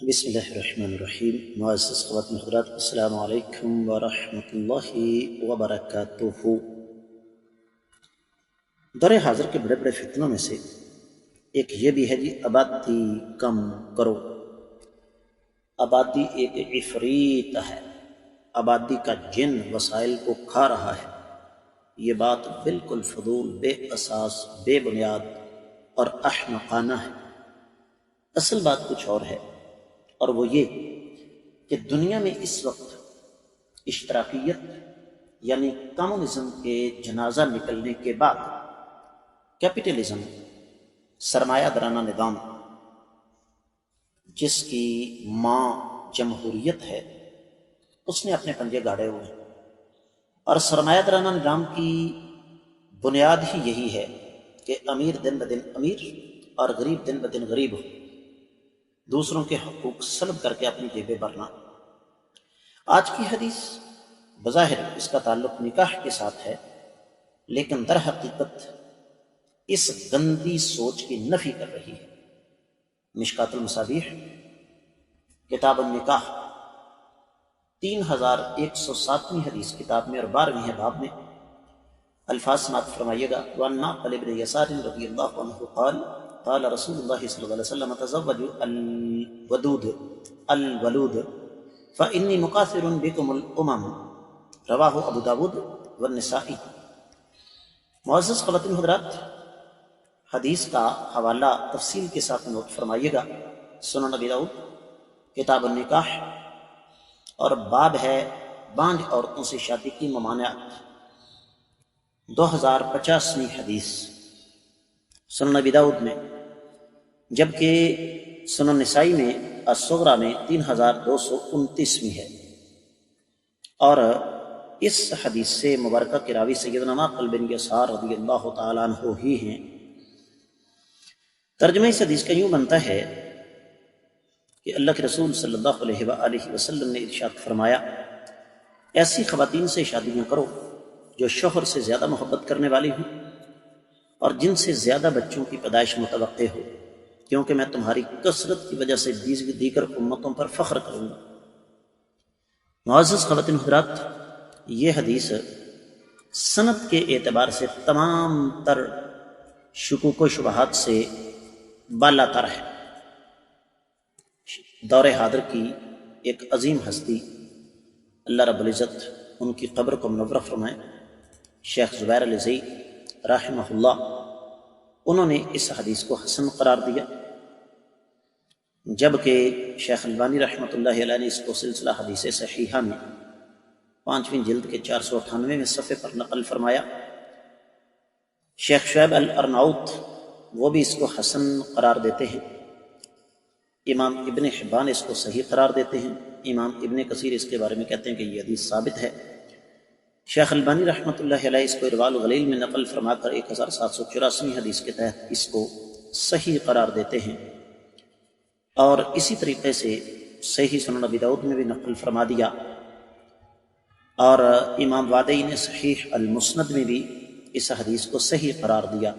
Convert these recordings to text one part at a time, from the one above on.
بسم اللہ الرحمن الرحیم۔ معزز خواتین حضرات، السلام علیکم ورحمۃ اللہ وبرکاتہ۔ دور حاضر کے بڑے بڑے فتنوں میں سے ایک یہ بھی ہے جی آبادی کم کرو۔ آبادی ایک عفریت ہے، آبادی کا جن وسائل کو کھا رہا ہے۔ یہ بات بالکل فضول، بے اساس، بے بنیاد اور احمقانہ ہے۔ اصل بات کچھ اور ہے، اور وہ یہ کہ دنیا میں اس وقت اشتراکیت یعنی کمیونزم کے جنازہ نکلنے کے بعد کیپٹلزم، سرمایہ دارانہ نظام جس کی ماں جمہوریت ہے، اس نے اپنے پنجے گاڑے ہوئے ہیں۔ اور سرمایہ دارانہ نظام کی بنیاد ہی یہی ہے کہ امیر دن بدن امیر اور غریب دن بدن غریب ہو، دوسروں کے حقوق سلب کر کے اپنی جیبیں بھرنا۔ آج کی حدیث بظاہر اس کا تعلق نکاح کے ساتھ ہے، لیکن در حقیقت اس گندی سوچ کی نفی کر رہی ہے۔ مشکات المصابیح کتاب النکاح 3107ویں حدیث کتاب میں اور 12ویں ہے باب میں الفاظ سماعت فرمائیے گا۔ وعن معقل بن یسار رضی اللہ عنہ قال قال رسول اللہ صلی اللہ علیہ وسلم تزوجوا الولود فإنی مکاثر بکم الامم، رواہ ابو داود والنسائی۔ معزز خواتین حضرات، حدیث کا حوالہ تفصیل کے ساتھ نوٹ فرمائیے گا۔ سنن ابی داؤد کتاب النکاح اور باب ہے بانجھ عورتوں سے شادی کی ممانعت، 2050ویں حدیث سنن ابی داؤد میں، جبکہ سنن نسائی میں الصغریٰ میں 3229ویں ہے۔ اور اس حدیث سے مبارکہ کے راوی سیدنا معقل بن یسار رضی اللہ تعالیٰ عنہ ہی ہیں۔ ترجمہ اس حدیث کا یوں بنتا ہے کہ اللہ کے رسول صلی اللہ علیہ وآلہ وسلم نے ارشاد فرمایا، ایسی خواتین سے شادیاں کرو جو شوہر سے زیادہ محبت کرنے والی ہوں اور جن سے زیادہ بچوں کی پیدائش متوقع ہو، کیونکہ میں تمہاری کثرت کی وجہ سے دیگر امتوں پر فخر کروں گا۔ معزز خواتین حضرات، یہ حدیث سند کے اعتبار سے تمام تر شکوک و شبہات سے بالا تر ہے۔ دور حاضر کی ایک عظیم ہستی، اللہ رب العزت ان کی قبر کو منور فرمائے، شیخ زبیر علی زئی رحمہ اللہ، انہوں نے اس حدیث کو حسن قرار دیا، جبکہ شیخ البانی رحمۃ اللہ علیہ نے اس کو سلسلہ حدیث صحیحہ میں 5ویں جلد کے 498ویں صفحے پر نقل فرمایا۔ شیخ شعیب الارناؤت وہ بھی اس کو حسن قرار دیتے ہیں، امام ابن حبان اس کو صحیح قرار دیتے ہیں، امام ابن کثیر اس کے بارے میں کہتے ہیں کہ یہ حدیث ثابت ہے۔ شیخ البانی رحمۃ اللہ علیہ اس کو ارواء الغلیل میں نقل فرما کر 1784ویں حدیث کے تحت اس کو صحیح قرار دیتے ہیں، اور اسی طریقے سے صحیح سنن ابی داؤد میں بھی نقل فرما دیا، اور امام وادعی نے صحیح المسند میں بھی اس حدیث کو صحیح قرار دیا،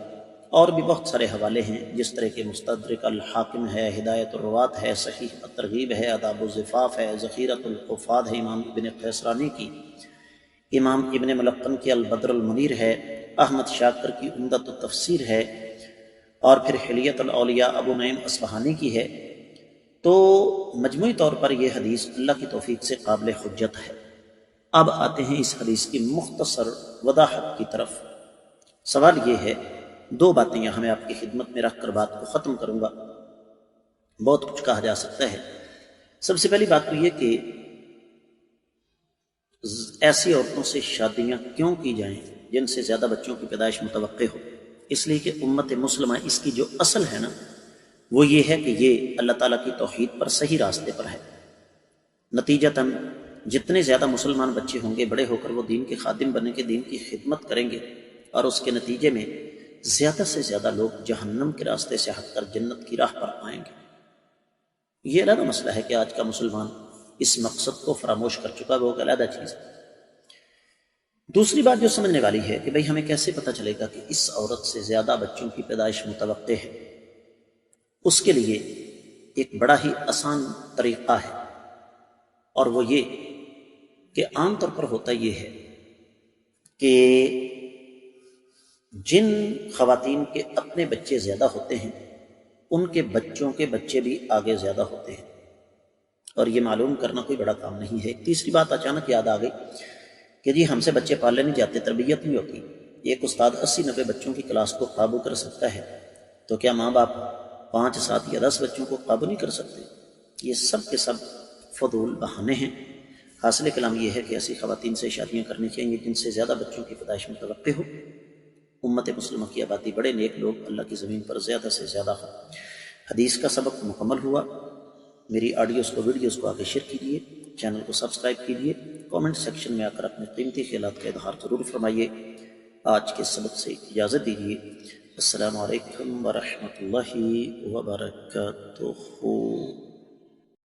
اور بھی بہت سارے حوالے ہیں جس طرح کہ مستدرک الحاکم ہے، ہدایت الروات ہے، صحیح الترغیب ہے، آداب الزفاف ہے، ذخیرۃ الحفاظ ہے امام ابن قیسرانی کی، امام ابن ملقن کی البدر المنیر ہے، احمد شاکر کی عمدۃ التفسیر ہے، اور پھر حلیت الاولیاء ابو نعیم اصفہانی کی ہے۔ تو مجموعی طور پر یہ حدیث اللہ کی توفیق سے قابل حجت ہے۔ اب آتے ہیں اس حدیث کی مختصر وضاحت کی طرف۔ سوال یہ ہے، دو باتیں یہاں میں آپ کی خدمت میں رکھ کر بات کو ختم کروں گا، بہت کچھ کہا جا سکتا ہے۔ سب سے پہلی بات تو یہ کہ ایسی عورتوں سے شادیاں کیوں کی جائیں جن سے زیادہ بچوں کی پیدائش متوقع ہو؟ اس لیے کہ امت مسلمہ اس کی جو اصل ہے نا، وہ یہ ہے کہ یہ اللہ تعالیٰ کی توحید پر صحیح راستے پر ہے۔ نتیجتاً جتنے زیادہ مسلمان بچے ہوں گے، بڑے ہو کر وہ دین کے خادم بنیں گے، دین کی خدمت کریں گے، اور اس کے نتیجے میں زیادہ سے زیادہ لوگ جہنم کے راستے سے ہٹ کر جنت کی راہ پر آئیں گے۔ یہ علیحدہ مسئلہ ہے کہ آج کا مسلمان اس مقصد کو فراموش کر چکا، وہ ایک علیحدہ چیز ہے۔ دوسری بات جو سمجھنے والی ہے کہ بھئی ہمیں کیسے پتہ چلے گا کہ اس عورت سے زیادہ بچوں کی پیدائش متوقع ہے؟ اس کے لیے ایک بڑا ہی آسان طریقہ ہے، اور وہ یہ کہ عام طور پر ہوتا یہ ہے کہ جن خواتین کے اپنے بچے زیادہ ہوتے ہیں ان کے بچوں کے بچے بھی آگے زیادہ ہوتے ہیں، اور یہ معلوم کرنا کوئی بڑا کام نہیں ہے۔ تیسری بات اچانک یاد آ گئی کہ جی ہم سے بچے پالے نہیں جاتے، تربیت نہیں ہوتی۔ ایک استاد 80-90 بچوں کی کلاس کو قابو کر سکتا ہے، تو کیا ماں باپ 5, 7 یا 10 بچوں کو قابو نہیں کر سکتے؟ یہ سب کے سب فضول بہانے ہیں۔ حاصل کلام یہ ہے کہ ایسی خواتین سے شادیاں کرنی چاہیے جن سے زیادہ بچوں کی پیدائش متوقع ہو۔ امت مسلمہ کی آبادی، بڑے نیک لوگ اللہ کی زمین پر زیادہ سے زیادہ ہوں۔ حدیث کا سبق مکمل ہوا۔ میری آڈیوز کو، ویڈیوز کو آگے شیئر کیجیے، چینل کو سبسکرائب کیجیے، کامنٹ سیکشن میں آ کر اپنے قیمتی خیالات کا اظہار ضرور فرمائیے۔ آج کے سبق سے اجازت دیجیے۔ السلام علیکم ورحمۃ اللہ وبرکاتہ۔